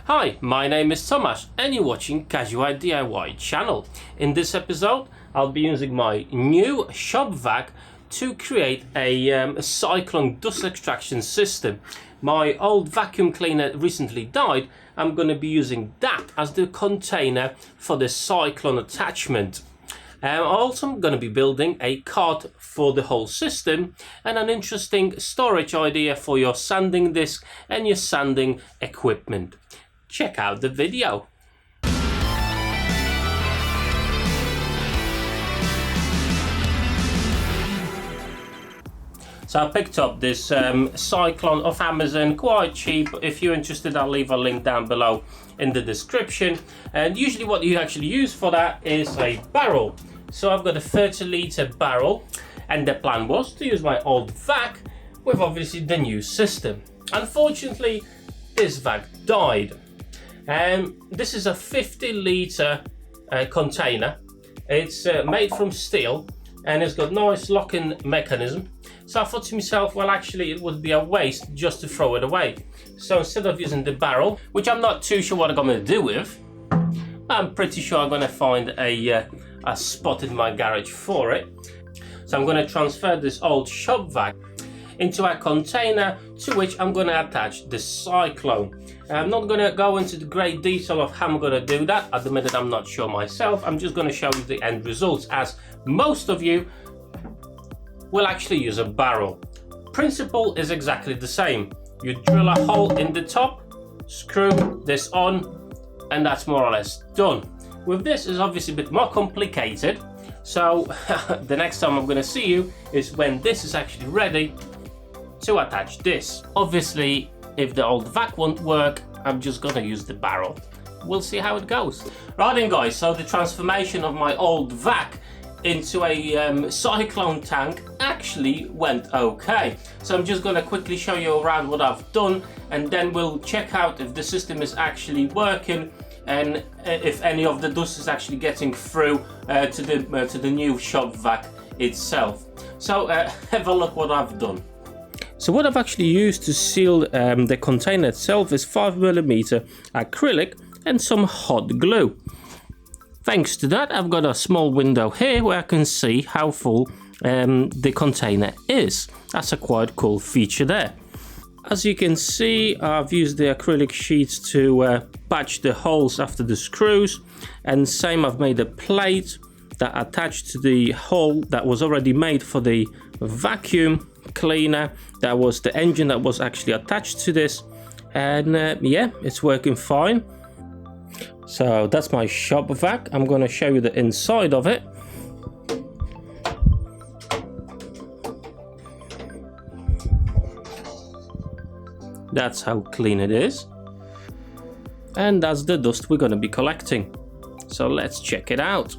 Hi, my name is Tomasz and you're watching Casual DIY channel. In this episode, I'll be using my new shop vac to create a Cyclone dust extraction system. My old vacuum cleaner recently died. I'm going to be using that as the container for the Cyclone attachment. I'm also going to be building a cart for the whole system and an interesting storage idea for your sanding disc and your sanding equipment. Check out the video. So I picked up this Cyclone off Amazon, quite cheap. If you're interested, I'll leave a link down below in the description. And usually what you actually use for that is a barrel. So I've got a 30-litre barrel, and the plan was to use my old vac with obviously the new system. Unfortunately, this vac died. This is a 50-litre container. It's made from steel and it's got nice locking mechanism. So I thought to myself, well, actually it would be a waste just to throw it away. So instead of using the barrel, which I'm not too sure what I'm going to do with, I'm pretty sure I'm going to find a spot in my garage for it. So I'm going to transfer this old shop vac into a container to which I'm going to attach the Cyclone. I'm not going to go into the great detail of how I'm going to do that. At the minute I'm not sure myself. I'm just going to show you the end results, as most of you will actually use a barrel. Principle is exactly the same. You drill a hole in the top, screw this on, and that's more or less done. With this is obviously a bit more complicated, so the next time I'm going to see you is when this is actually ready to attach this. Obviously, if the old vac won't work, I'm just going to use the barrel. We'll see how it goes. Right then guys, so the transformation of my old vac into a Cyclone tank actually went okay. So I'm just going to quickly show you around what I've done, and then we'll check out if the system is actually working and if any of the dust is actually getting through to the new shop vac itself. So have a look what I've done. So what I've actually used to seal the container itself is 5mm acrylic and some hot glue. Thanks to that, I've got a small window here where I can see how full the container is. That's a quite cool feature there. As you can see, I've used the acrylic sheets to patch the holes after the screws, and same, I've made a plate that attached to the hole that was already made for the vacuum cleaner. That was the engine that was actually attached to this, and yeah, it's working fine. So that's my shop vac. I'm going to show you the inside of it. That's how clean it is. And that's the dust we're going to be collecting. So let's check it out.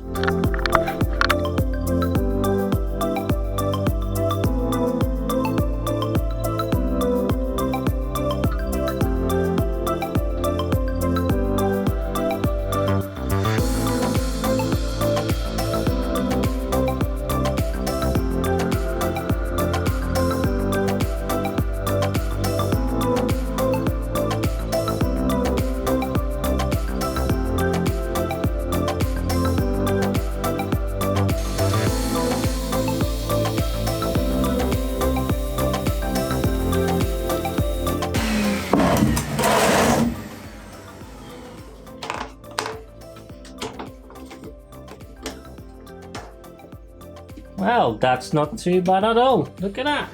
Well, that's not too bad at all. Look at that.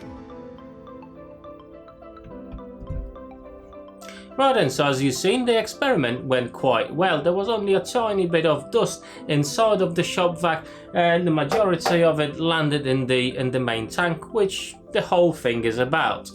Right then, so as you've seen, the experiment went quite well. There was only a tiny bit of dust inside of the shop vac, and the majority of it landed in the main tank, which the whole thing is about.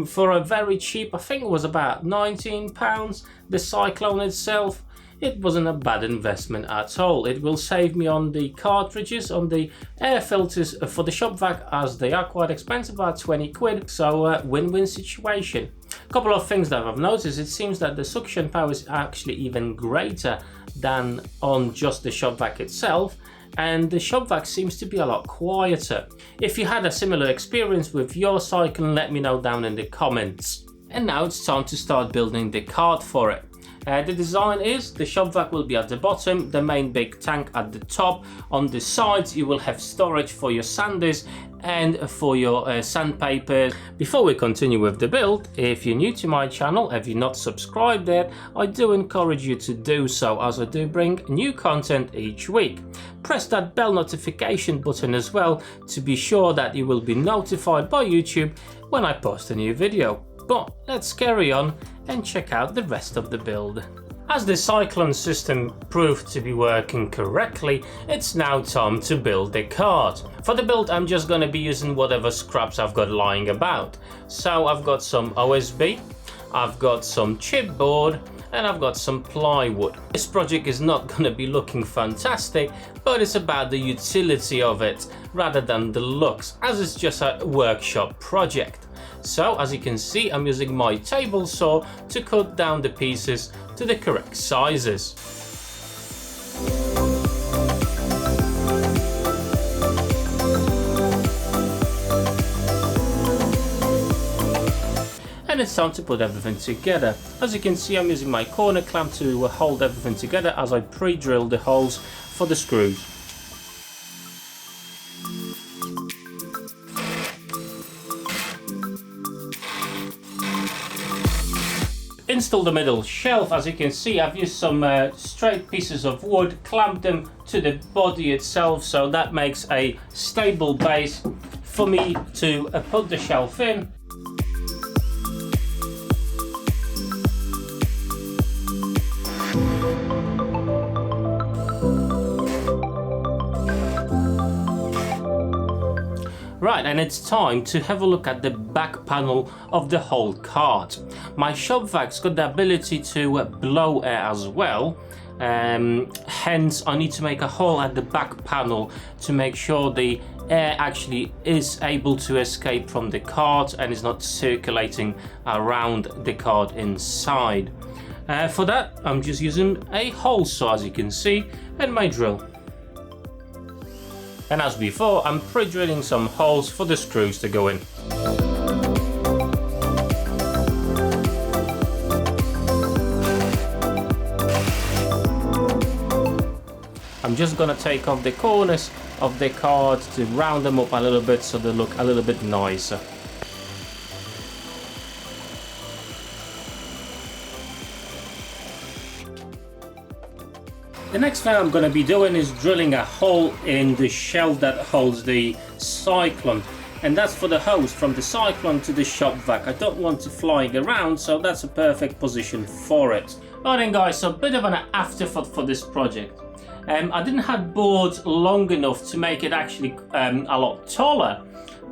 For a very cheap, I think it was about £19, the Cyclone itself. It wasn't a bad investment at all. It will save me on the cartridges, on the air filters for the shop vac, as they are quite expensive, about 20 quid. So win-win situation. A couple of things that I've noticed: it seems that the suction power is actually even greater than on just the shop vac itself, and the shop vac seems to be a lot quieter. If you had a similar experience with your Cyclone, let me know down in the comments. And now it's time to start building the cart for it. The design is the shop vac will be at the bottom, the main big tank at the top. On the sides you will have storage for your sanders and for your sandpaper. Before we continue with the build, if you're new to my channel, if you're not subscribed yet, I do encourage you to do so, as I do bring new content each week. Press that bell notification button as well to be sure that you will be notified by YouTube when I post a new video. But let's carry on and check out the rest of the build. As the Cyclone system proved to be working correctly, it's now time to build the cart. For the build, I'm just going to be using whatever scraps I've got lying about. So I've got some OSB, I've got some chipboard, and I've got some plywood. This project is not going to be looking fantastic, but it's about the utility of it rather than the looks, as it's just a workshop project. So as you can see, I'm using my table saw to cut down the pieces to the correct sizes. And it's time to put everything together. As you can see, I'm using my corner clamp to hold everything together as I pre-drill the holes for the screws. Install the middle shelf. As you can see, I've used some straight pieces of wood, clamped them to the body itself, so that makes a stable base for me to put the shelf in. Right, and it's time to have a look at the back panel of the whole cart. My shop vac's got the ability to blow air as well, hence I need to make a hole at the back panel to make sure the air actually is able to escape from the cart and is not circulating around the cart inside. For that, I'm just using a hole saw, as you can see, and my drill. And as before, I'm pre-drilling some holes for the screws to go in. I'm just gonna take off the corners of the cart to round them up a little bit so they look a little bit nicer. The next thing I'm going to be doing is drilling a hole in the shelf that holds the Cyclone, and that's for the hose from the Cyclone to the shop vac. I don't want it flying around, so that's a perfect position for it. Right then guys, so a bit of an afterthought for this project. I didn't have boards long enough to make it actually a lot taller,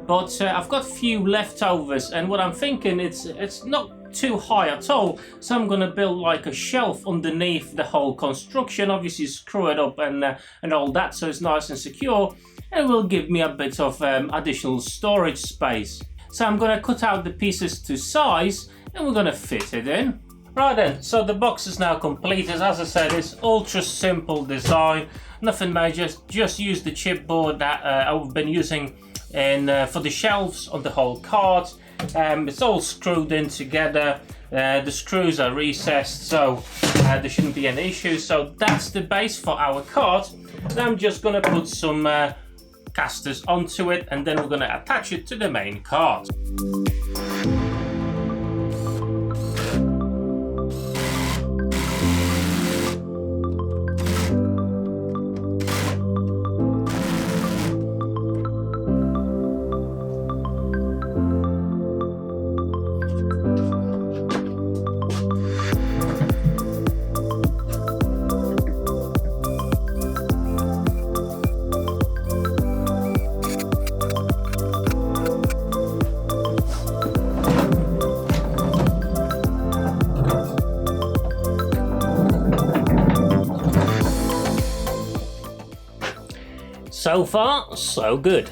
but I've got a few leftovers, and what I'm thinking, it's not too high at all, so I'm gonna build like a shelf underneath the whole construction, obviously screw it up and all that, so it's nice and secure, and it will give me a bit of additional storage space. So I'm gonna cut out the pieces to size and we're gonna fit it in. Right then, so the box is now completed. As I said, it's ultra simple design, nothing major, just use the chipboard that I've been using for the shelves on the whole cart. It's all screwed in together, the screws are recessed, so there shouldn't be any issues. So that's the base for our cart. Now I'm just going to put some casters onto it, and then we're going to attach it to the main cart. So far, so good.